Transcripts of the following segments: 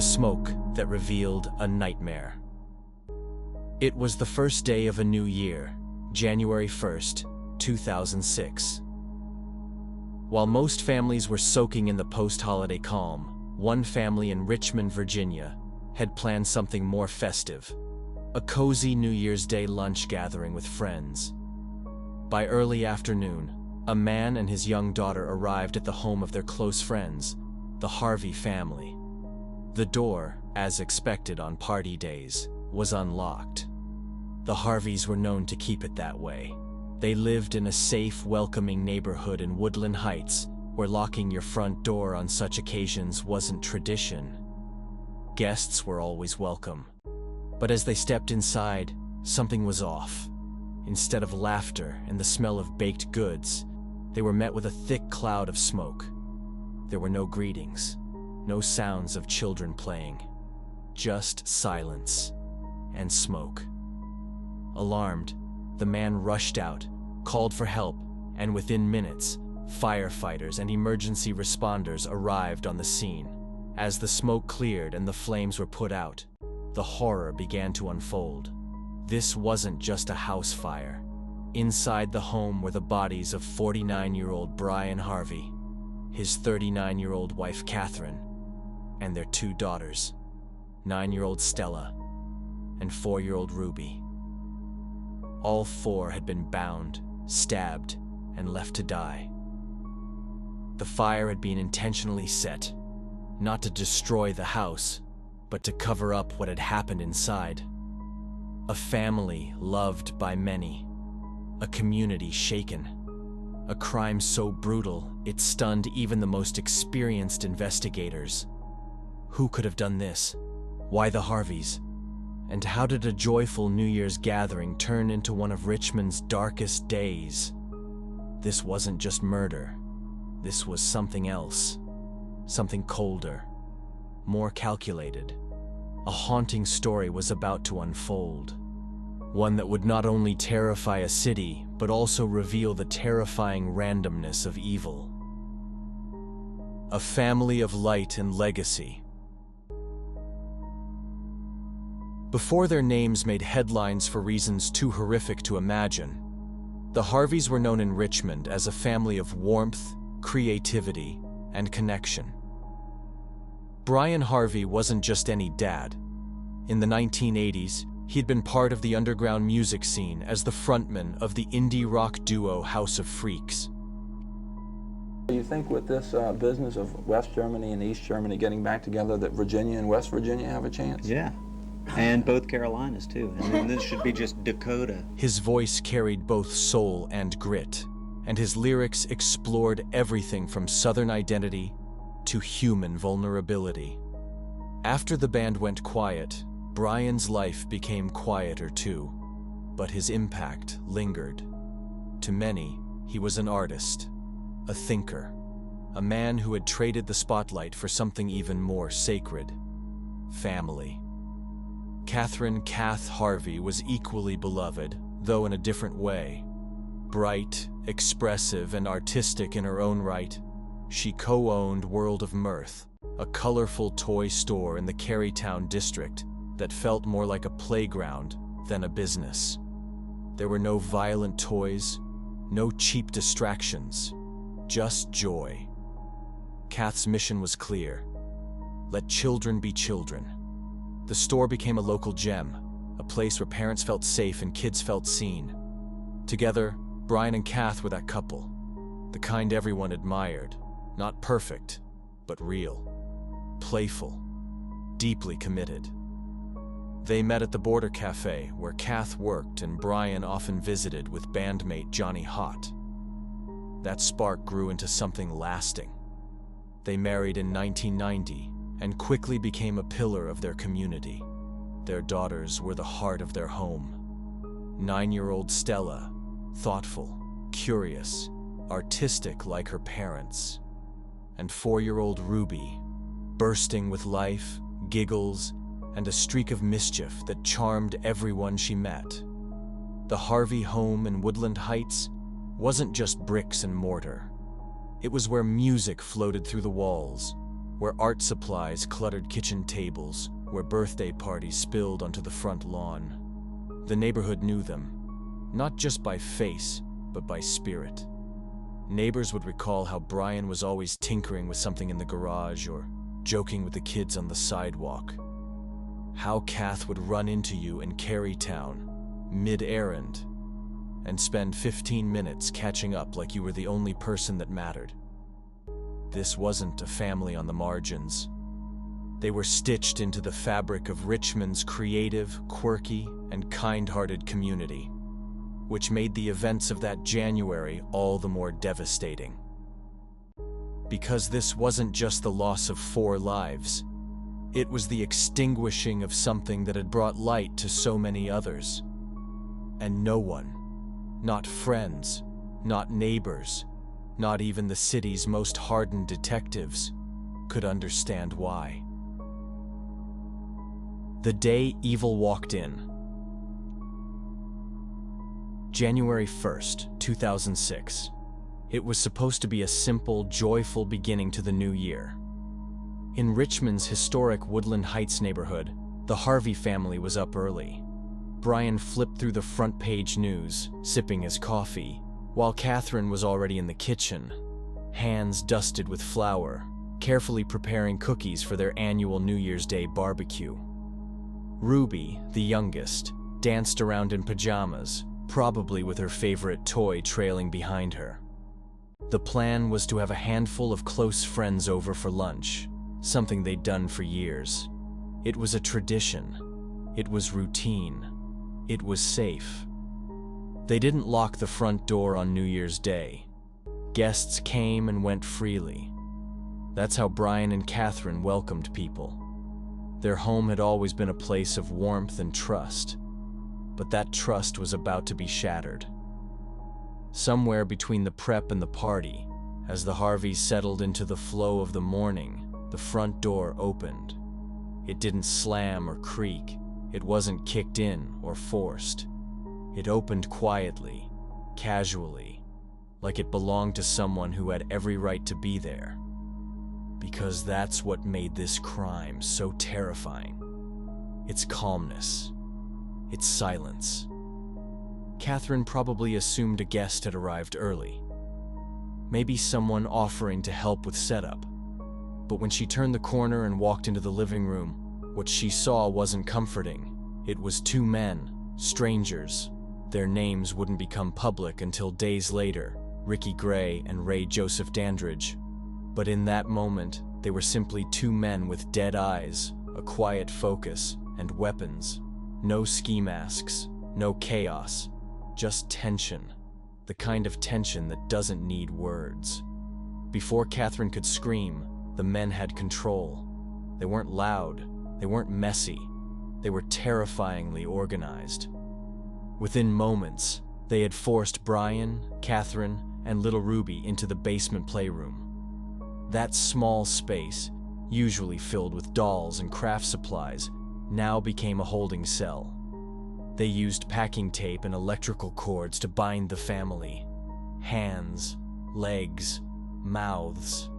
smoke that revealed a nightmare. It was the first day of a new year, January 1st, 2006. While most families were soaking in the post-holiday calm, one family in Richmond, Virginia, had planned something more festive: a cozy New Year's Day lunch gathering with friends. By early afternoon, a man and his young daughter arrived at the home of their close friends, the Harvey family. The door, as expected on party days, was unlocked. The Harveys were known to keep it that way. They lived in a safe, welcoming neighborhood in Woodland Heights, where locking your front door on such occasions wasn't tradition. Guests were always welcome. But as they stepped inside, something was off. Instead of laughter and the smell of baked goods, they were met with a thick cloud of smoke. There were no greetings, no sounds of children playing, just silence and smoke. Alarmed, the man rushed out, called for help, and within minutes, firefighters and emergency responders arrived on the scene. As the smoke cleared and the flames were put out, the horror began to unfold. This wasn't just a house fire. Inside the home were the bodies of 49-year-old Bryan Harvey, his 39-year-old wife Kathryn, and their two daughters, 9-year-old Stella and 4-year-old Ruby. All four had been bound, stabbed, and left to die. The fire had been intentionally set, not to destroy the house, but to cover up what had happened inside. A family loved by many, a community shaken, a crime so brutal it stunned even the most experienced investigators. Who could have done this? Why the Harveys? And how did a joyful New Year's gathering turn into one of Richmond's darkest days? This wasn't just murder. This was something else. Something colder, more calculated. A haunting story was about to unfold. One that would not only terrify a city, but also reveal the terrifying randomness of evil. A family of light and legacy. Before their names made headlines for reasons too horrific to imagine, the Harveys were known in Richmond as a family of warmth, creativity, and connection. Bryan Harvey wasn't just any dad. In the 1980s, he'd been part of the underground music scene as the frontman of the indie rock duo House of Freaks. You think with this business of West Germany and East Germany getting back together that Virginia and West Virginia have a chance? Yeah, and both Carolinas too, and then this should be just Dakota. His voice carried both soul and grit, and his lyrics explored everything from Southern identity to human vulnerability. After the band went quiet, Bryan's life became quieter too, but his impact lingered. To many, he was an artist, a thinker, a man who had traded the spotlight for something even more sacred: family. Kathryn "Kath" Harvey was equally beloved, though in a different way. Bright, expressive, and artistic in her own right, she co-owned World of Mirth, a colorful toy store in the Carytown district that felt more like a playground than a business. There were no violent toys, no cheap distractions, just joy. Kath's mission was clear: let children be children. The store became a local gem, a place where parents felt safe and kids felt seen. Together, Bryan and Kath were that couple, the kind everyone admired, not perfect, but real, playful, deeply committed. They met at the Border Cafe, where Kath worked and Bryan often visited with bandmate Johnny Hott. That spark grew into something lasting. They married in 1990 and quickly became a pillar of their community. Their daughters were the heart of their home. 9-year-old Stella, thoughtful, curious, artistic like her parents. And 4-year-old Ruby, bursting with life, giggles, and a streak of mischief that charmed everyone she met. The Harvey home in Woodland Heights wasn't just bricks and mortar. It was where music floated through the walls, where art supplies cluttered kitchen tables, where birthday parties spilled onto the front lawn. The neighborhood knew them, not just by face, but by spirit. Neighbors would recall how Bryan was always tinkering with something in the garage or joking with the kids on the sidewalk. How Kath would run into you in Carytown, mid-errand, and spend 15 minutes catching up like you were the only person that mattered. This wasn't a family on the margins. They were stitched into the fabric of Richmond's creative, quirky, and kind-hearted community, which made the events of that January all the more devastating. Because this wasn't just the loss of 4 lives, it was the extinguishing of something that had brought light to so many others. And no one, not friends, not neighbors, not even the city's most hardened detectives, could understand why. The day evil walked in. January 1st, 2006. It was supposed to be a simple, joyful beginning to the new year. In Richmond's historic Woodland Heights neighborhood, the Harvey family was up early. Bryan flipped through the front page news, sipping his coffee, while Kathryn was already in the kitchen, hands dusted with flour, carefully preparing cookies for their annual New Year's Day barbecue. Ruby, the youngest, danced around in pajamas, probably with her favorite toy trailing behind her. The plan was to have a handful of close friends over for lunch, something they'd done for years. It was a tradition. It was routine. It was safe. They didn't lock the front door on New Year's Day. Guests came and went freely. That's how Bryan and Kathryn welcomed people. Their home had always been a place of warmth and trust, but that trust was about to be shattered. Somewhere between the prep and the party, as the Harveys settled into the flow of the morning, the front door opened. It didn't slam or creak. It wasn't kicked in or forced. It opened quietly, casually, like it belonged to someone who had every right to be there. Because that's what made this crime so terrifying. Its calmness. Its silence. Kathryn probably assumed a guest had arrived early. Maybe someone offering to help with setup. But when she turned the corner and walked into the living room, what she saw wasn't comforting. It was 2 men, strangers. Their names wouldn't become public until days later, Ricky Gray and Ray Joseph Dandridge. But in that moment, they were simply 2 men with dead eyes, a quiet focus, and weapons. No ski masks, no chaos, just tension. The kind of tension that doesn't need words. Before Kathryn could scream, the men had control. They weren't loud, they weren't messy, they were terrifyingly organized. Within moments, they had forced Bryan, Kathryn, and little Ruby into the basement playroom. That small space, usually filled with dolls and craft supplies, now became a holding cell. They used packing tape and electrical cords to bind the family. Hands, legs, mouths.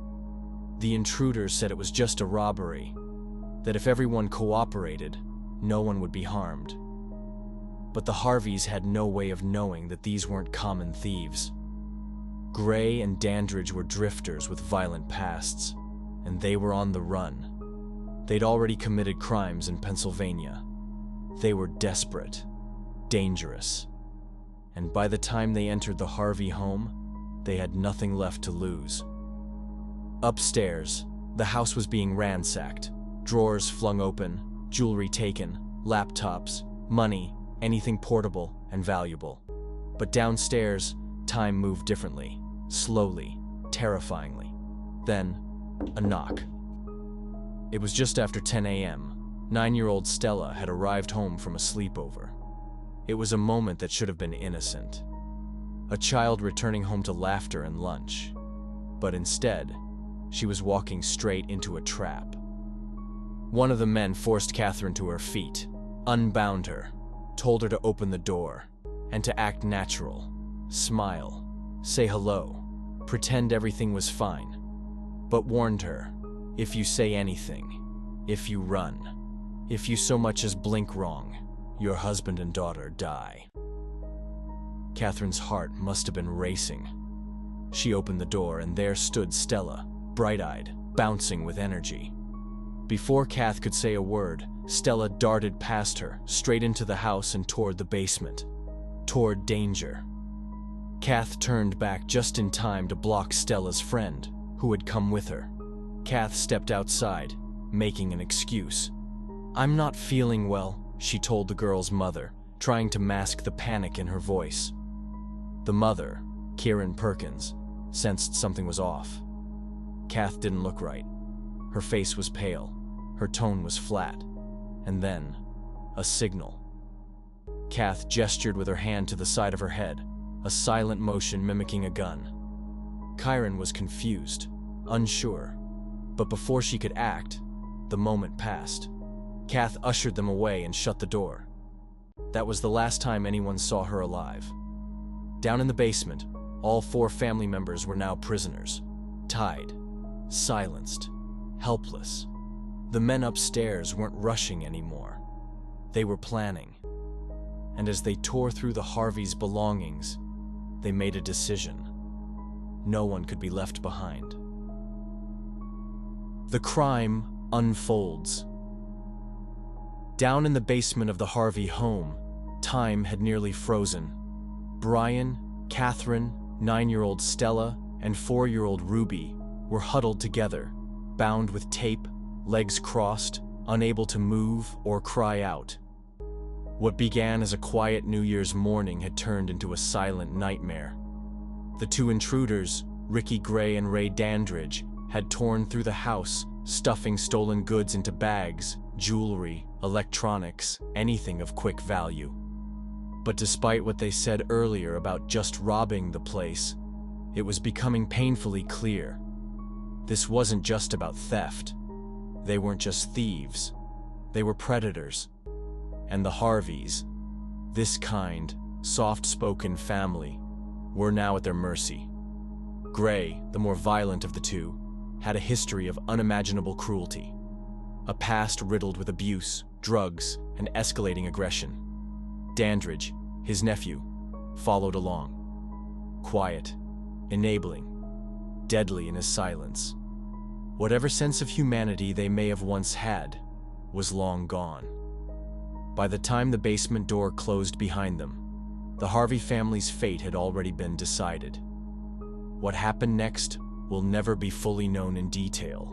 The intruders said it was just a robbery, that if everyone cooperated, no one would be harmed. But the Harveys had no way of knowing that these weren't common thieves. Gray and Dandridge were drifters with violent pasts, and they were on the run. They'd already committed crimes in Pennsylvania. They were desperate, dangerous, and by the time they entered the Harvey home, they had nothing left to lose. Upstairs, the house was being ransacked, drawers flung open, jewelry taken, laptops, money, anything portable and valuable. But downstairs, time moved differently, slowly, terrifyingly. Then, a knock. It was just after 10 a.m. 9-year-old Stella had arrived home from a sleepover. It was a moment that should have been innocent. A child returning home to laughter and lunch. But instead, she was walking straight into a trap. One of the men forced Kathryn to her feet, unbound her, told her to open the door, and to act natural, smile, say hello, pretend everything was fine, but warned her, If you say anything, if you run, if you so much as blink wrong, your husband and daughter die." Kathryn's heart must have been racing. She opened the door and there stood Stella, bright-eyed, bouncing with energy. Before Kath could say a word, Stella darted past her, straight into the house and toward the basement, toward danger. Kath turned back just in time to block Stella's friend, who had come with her. Kath stepped outside, making an excuse. "I'm not feeling well," she told the girl's mother, trying to mask the panic in her voice. The mother, Kieran Perkins, sensed something was off. Kath didn't look right. Her face was pale, her tone was flat, and then, a signal. Kath gestured with her hand to the side of her head, a silent motion mimicking a gun. Kieran was confused, unsure, but before she could act, the moment passed. Kath ushered them away and shut the door. That was the last time anyone saw her alive. Down in the basement, all 4 family members were now prisoners, tied, silenced, helpless. The men upstairs weren't rushing anymore. They were planning. And as they tore through the Harveys' belongings, they made a decision. No one could be left behind. The crime unfolds. Down in the basement of the Harvey home, time had nearly frozen. Bryan, Kathryn, 9-year-old Stella, and 4-year-old Ruby were huddled together, bound with tape, legs crossed, unable to move or cry out. What began as a quiet New Year's morning had turned into a silent nightmare. The 2 intruders, Ricky Gray and Ray Dandridge, had torn through the house, stuffing stolen goods into bags, jewelry, electronics, anything of quick value. But despite what they said earlier about just robbing the place, it was becoming painfully clear. This wasn't just about theft. They weren't just thieves. They were predators. And the Harveys, this kind, soft-spoken family, were now at their mercy. Gray, the more violent of the 2, had a history of unimaginable cruelty, a past riddled with abuse, drugs, and escalating aggression. Dandridge, his nephew, followed along. Quiet, enabling, deadly in his silence. Whatever sense of humanity they may have once had was long gone. By the time the basement door closed behind them, the Harvey family's fate had already been decided. What happened next will never be fully known in detail,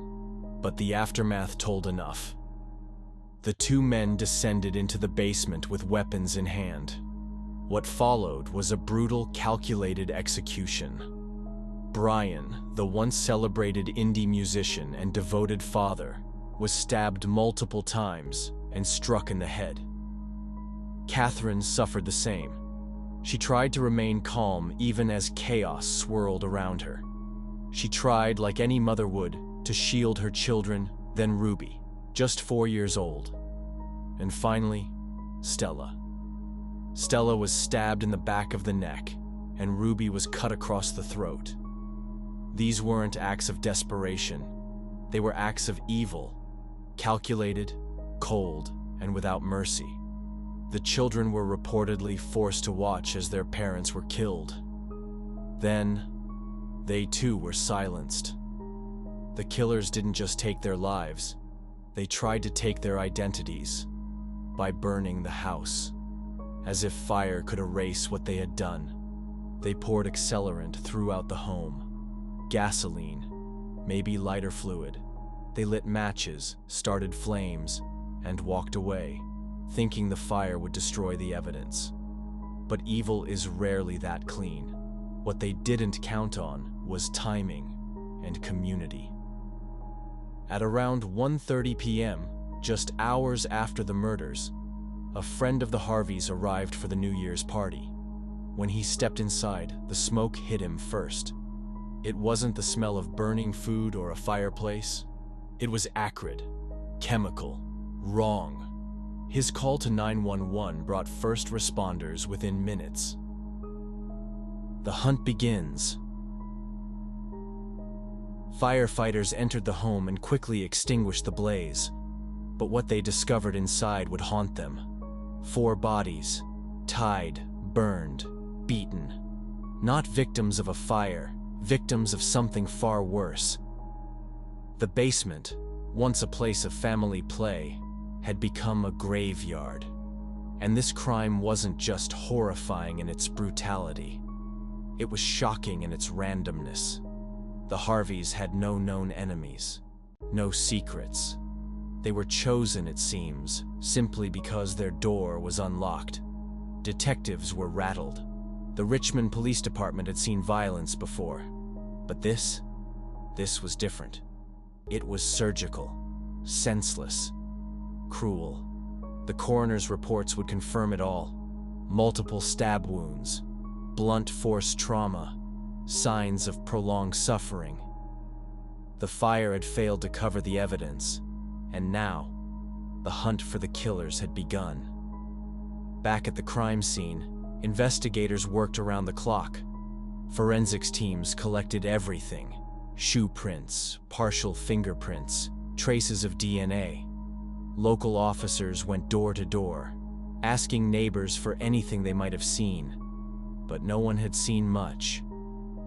but the aftermath told enough. The 2 men descended into the basement with weapons in hand. What followed was a brutal, calculated execution. Bryan, the once celebrated indie musician and devoted father, was stabbed multiple times and struck in the head. Kathryn suffered the same. She tried to remain calm even as chaos swirled around her. She tried, like any mother would, to shield her children, then Ruby, just 4 years old. And finally, Stella. Stella was stabbed in the back of the neck, and Ruby was cut across the throat. These weren't acts of desperation. They were acts of evil, calculated, cold, and without mercy. The children were reportedly forced to watch as their parents were killed. Then, they too were silenced. The killers didn't just take their lives, they tried to take their identities by burning the house. As if fire could erase what they had done, they poured accelerant throughout the home. Gasoline, maybe lighter fluid. They lit matches, started flames, and walked away, thinking the fire would destroy the evidence. But evil is rarely that clean. What they didn't count on was timing and community. At around 1:30 p.m., just hours after the murders, a friend of the Harveys arrived for the New Year's party. When he stepped inside, the smoke hit him first. It wasn't the smell of burning food or a fireplace. It was acrid, chemical, wrong. His call to 911 brought first responders within minutes. The hunt begins. Firefighters entered the home and quickly extinguished the blaze, but what they discovered inside would haunt them. 4 bodies, tied, burned, beaten. Not victims of a fire, victims of something far worse. The basement, once a place of family play, had become a graveyard. And this crime wasn't just horrifying in its brutality. It was shocking in its randomness. The Harveys had no known enemies, no secrets. They were chosen, it seems, simply because their door was unlocked. Detectives were rattled. The Richmond Police Department had seen violence before. But this was different. It was surgical, senseless, cruel. The coroner's reports would confirm it all. Multiple stab wounds, blunt force trauma, signs of prolonged suffering. The fire had failed to cover the evidence, and now, the hunt for the killers had begun. Back at the crime scene, investigators worked around the clock. Forensics teams collected everything: shoe prints, partial fingerprints, traces of DNA. Local officers went door to door, asking neighbors for anything they might have seen. But no one had seen much.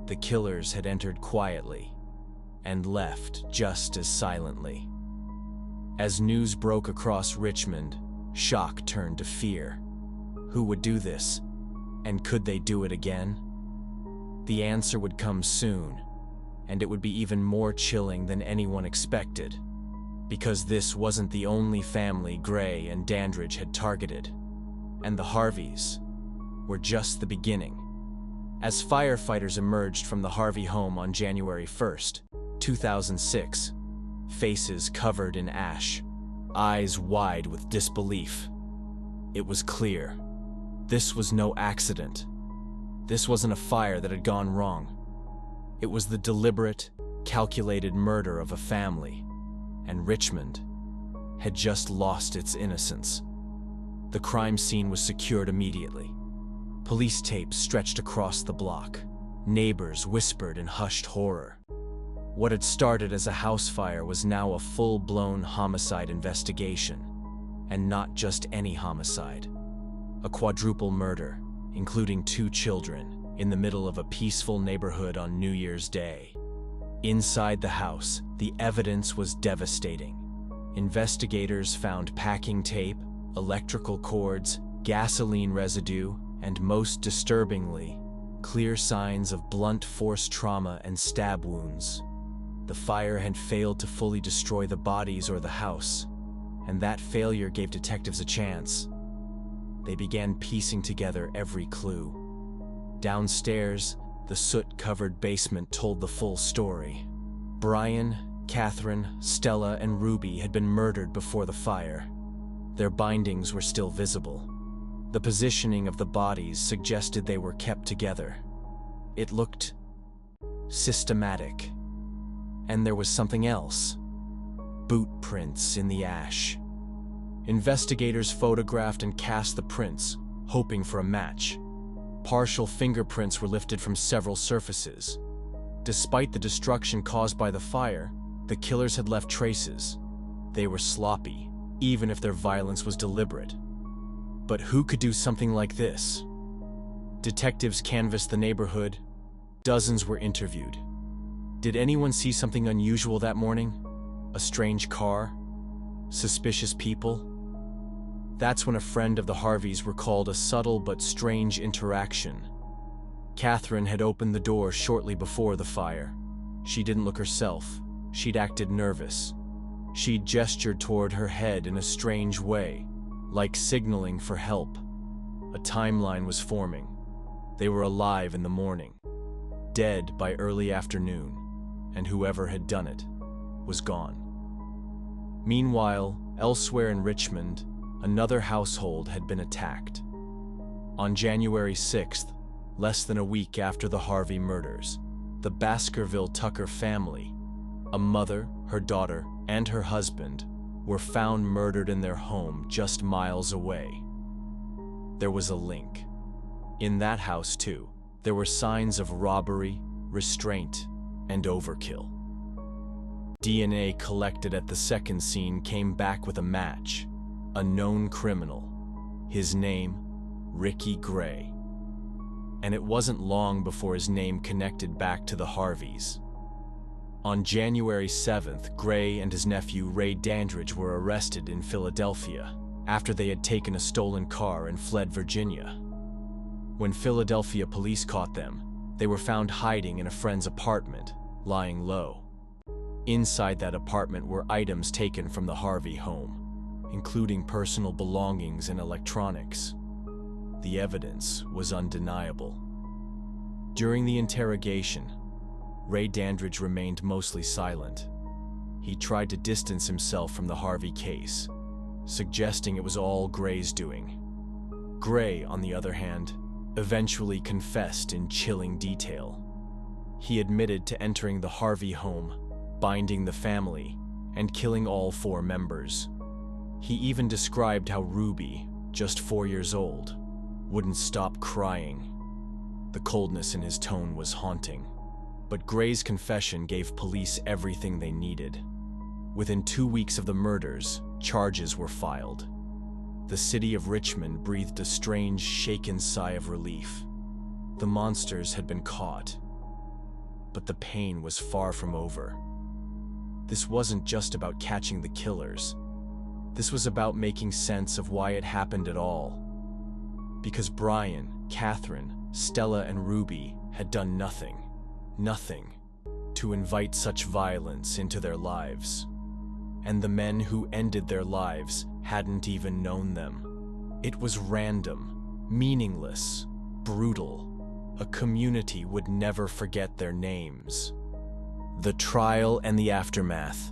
The killers had entered quietly and left just as silently. As news broke across Richmond, shock turned to fear. Who would do this? And could they do it again? The answer would come soon, and it would be even more chilling than anyone expected. Because this wasn't the only family Gray and Dandridge had targeted, and the Harveys were just the beginning. As firefighters emerged from the Harvey home on January 1st, 2006, faces covered in ash, eyes wide with disbelief, it was clear. This was no accident. This wasn't a fire that had gone wrong. It was the deliberate, calculated murder of a family. And Richmond had just lost its innocence. The crime scene was secured immediately. Police tapes stretched across the block. Neighbors whispered in hushed horror. What had started as a house fire was now a full-blown homicide investigation. And not just any homicide. A quadruple murder, including 2 children, in the middle of a peaceful neighborhood on New Year's Day. Inside the house, the evidence was devastating. Investigators found packing tape, electrical cords, gasoline residue, and most disturbingly, clear signs of blunt force trauma and stab wounds. The fire had failed to fully destroy the bodies or the house, and that failure gave detectives a chance. They began piecing together every clue. Downstairs, the soot-covered basement told the full story. Bryan, Kathryn, Stella, and Ruby had been murdered before the fire. Their bindings were still visible. The positioning of the bodies suggested they were kept together. It looked systematic. And there was something else. Boot prints in the ash. Investigators photographed and cast the prints, hoping for a match. Partial fingerprints were lifted from several surfaces. Despite the destruction caused by the fire, the killers had left traces. They were sloppy, even if their violence was deliberate. But who could do something like this? Detectives canvassed the neighborhood. Dozens were interviewed. Did anyone see something unusual that morning? A strange car? Suspicious people? That's when a friend of the Harveys recalled a subtle but strange interaction. Kathryn had opened the door shortly before the fire. She didn't look herself. She'd acted nervous. She'd gestured toward her head in a strange way, like signaling for help. A timeline was forming. They were alive in the morning, dead by early afternoon, and whoever had done it was gone. Meanwhile, elsewhere in Richmond, another household had been attacked. On January 6th, less than a week after the Harvey murders, the Baskerville Tucker family, a mother, her daughter, and her husband, were found murdered in their home just miles away. There was a link. In that house, too, there were signs of robbery, restraint, and overkill. DNA collected at the second scene came back with a match, a known criminal. His name, Ricky Gray. And it wasn't long before his name connected back to the Harveys. On January 7th, Gray and his nephew Ray Dandridge were arrested in Philadelphia after they had taken a stolen car and fled Virginia. When Philadelphia police caught them, they were found hiding in a friend's apartment, lying low. Inside that apartment were items taken from the Harvey home, including personal belongings and electronics. The evidence was undeniable. During the interrogation, Ray Dandridge remained mostly silent. He tried to distance himself from the Harvey case, suggesting it was all Gray's doing. Gray, on the other hand, eventually confessed in chilling detail. He admitted to entering the Harvey home, binding the family, and killing all 4 members. He even described how Ruby, just 4 years old, wouldn't stop crying. The coldness in his tone was haunting. But Gray's confession gave police everything they needed. Within 2 weeks of the murders, charges were filed. The city of Richmond breathed a strange, shaken sigh of relief. The monsters had been caught. But the pain was far from over. This wasn't just about catching the killers. This was about making sense of why it happened at all. Because Bryan, Kathryn, Stella, and Ruby had done nothing to invite such violence into their lives. And the men who ended their lives hadn't even known them. It was random, meaningless, brutal. A community would never forget their names. The trial and the aftermath.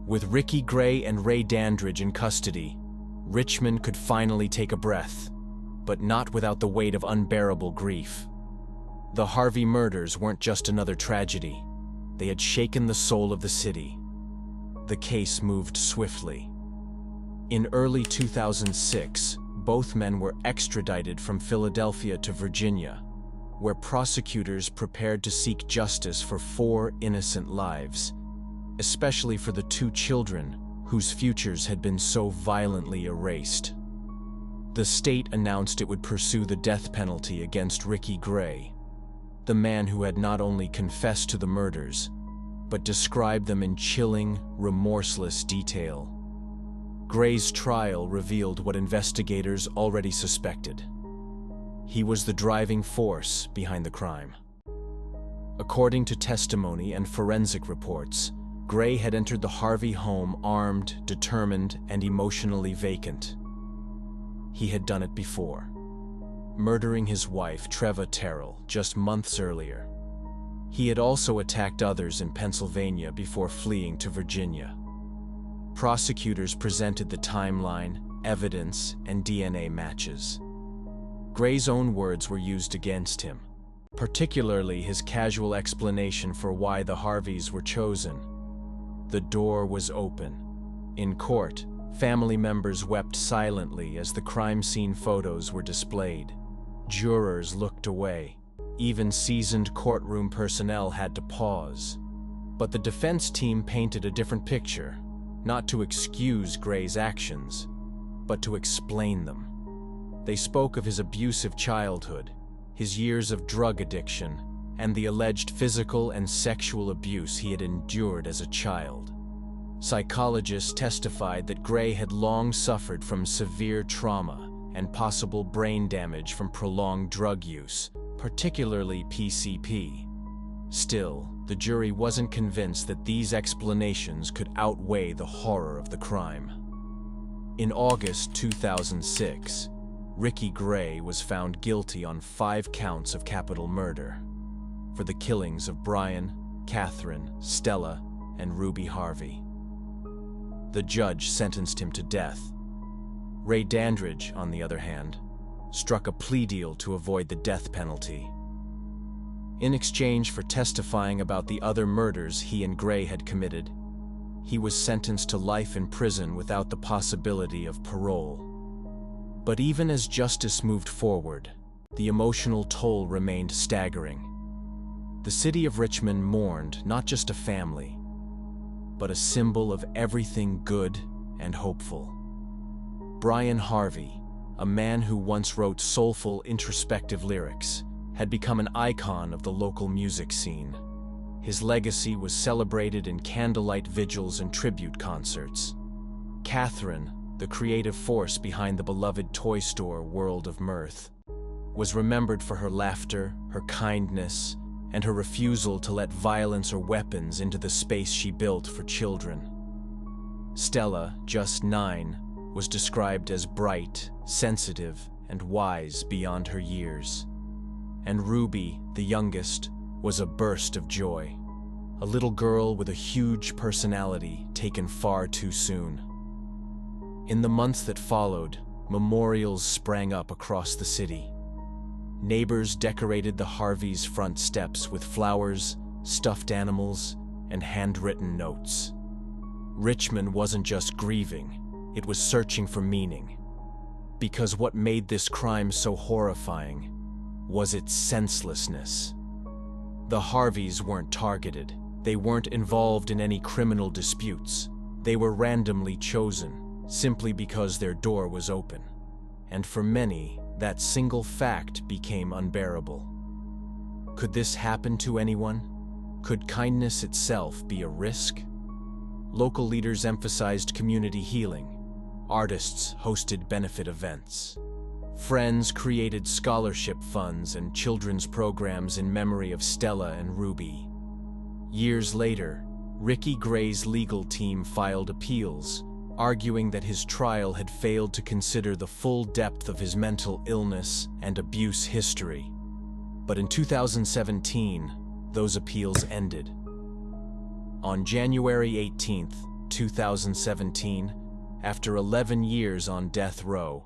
With Ricky Gray and Ray Dandridge in custody, Richmond could finally take a breath, but not without the weight of unbearable grief. The Harvey murders weren't just another tragedy. They had shaken the soul of the city. The case moved swiftly. In early 2006, both men were extradited from Philadelphia to Virginia, where prosecutors prepared to seek justice for 4 innocent lives, especially for the 2 children whose futures had been so violently erased. The state announced it would pursue the death penalty against Ricky Gray, the man who had not only confessed to the murders, but described them in chilling, remorseless detail. Gray's trial revealed what investigators already suspected. He was the driving force behind the crime. According to testimony and forensic reports, Gray had entered the Harvey home armed, determined, and emotionally vacant. He had done it before, murdering his wife, Treva Terrell, just months earlier. He had also attacked others in Pennsylvania before fleeing to Virginia. Prosecutors presented the timeline, evidence, and DNA matches. Gray's own words were used against him, particularly his casual explanation for why the Harveys were chosen. The door was open. In court, family members wept silently as the crime scene photos were displayed. Jurors looked away. Even seasoned courtroom personnel had to pause. But the defense team painted a different picture, not to excuse Gray's actions, but to explain them. They spoke of his abusive childhood, his years of drug addiction, and the alleged physical and sexual abuse he had endured as a child. Psychologists testified that Gray had long suffered from severe trauma and possible brain damage from prolonged drug use, particularly PCP. Still, the jury wasn't convinced that these explanations could outweigh the horror of the crime. In August 2006, Ricky Gray was found guilty on 5 counts of capital murder for the killings of Bryan, Kathryn, Stella, and Ruby Harvey. The judge sentenced him to death. Ray Dandridge, on the other hand, struck a plea deal to avoid the death penalty. In exchange for testifying about the other murders he and Gray had committed, he was sentenced to life in prison without the possibility of parole. But even as justice moved forward, the emotional toll remained staggering. The city of Richmond mourned not just a family, but a symbol of everything good and hopeful. Bryan Harvey, a man who once wrote soulful, introspective lyrics, had become an icon of the local music scene. His legacy was celebrated in candlelight vigils and tribute concerts. Kathryn, the creative force behind the beloved toy store World of Mirth, was remembered for her laughter, her kindness, and her refusal to let violence or weapons into the space she built for children. Stella, just 9, was described as bright, sensitive, and wise beyond her years. And Ruby, the youngest, was a burst of joy. A little girl with a huge personality taken far too soon. In the months that followed, memorials sprang up across the city. Neighbors decorated the Harveys' front steps with flowers, stuffed animals, and handwritten notes. Richmond wasn't just grieving, it was searching for meaning. Because what made this crime so horrifying was its senselessness. The Harveys weren't targeted. They weren't involved in any criminal disputes. They were randomly chosen, simply because their door was open. And for many, that single fact became unbearable. Could this happen to anyone? Could kindness itself be a risk? Local leaders emphasized community healing. Artists hosted benefit events. Friends created scholarship funds and children's programs in memory of Stella and Ruby. Years later, Ricky Gray's legal team filed appeals, arguing that his trial had failed to consider the full depth of his mental illness and abuse history. But in 2017, those appeals ended. On January 18, 2017, after 11 years on death row,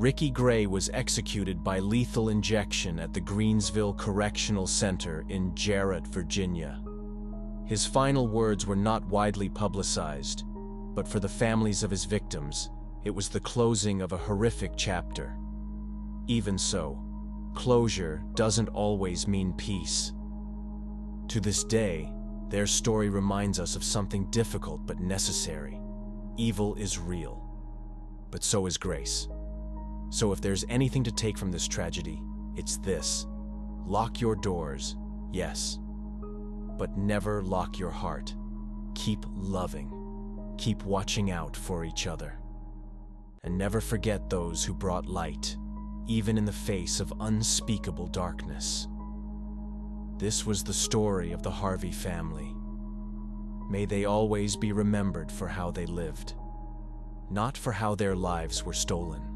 Ricky Gray was executed by lethal injection at the Greensville Correctional Center in Jarrett, Virginia. His final words were not widely publicized, but for the families of his victims, it was the closing of a horrific chapter. Even so, closure doesn't always mean peace. To this day, their story reminds us of something difficult but necessary. Evil is real, but so is grace. So if there's anything to take from this tragedy, it's this. Lock your doors, yes, but never lock your heart. Keep loving. Keep watching out for each other. And never forget those who brought light, even in the face of unspeakable darkness. This was the story of the Harvey family. May they always be remembered for how they lived, not for how their lives were stolen.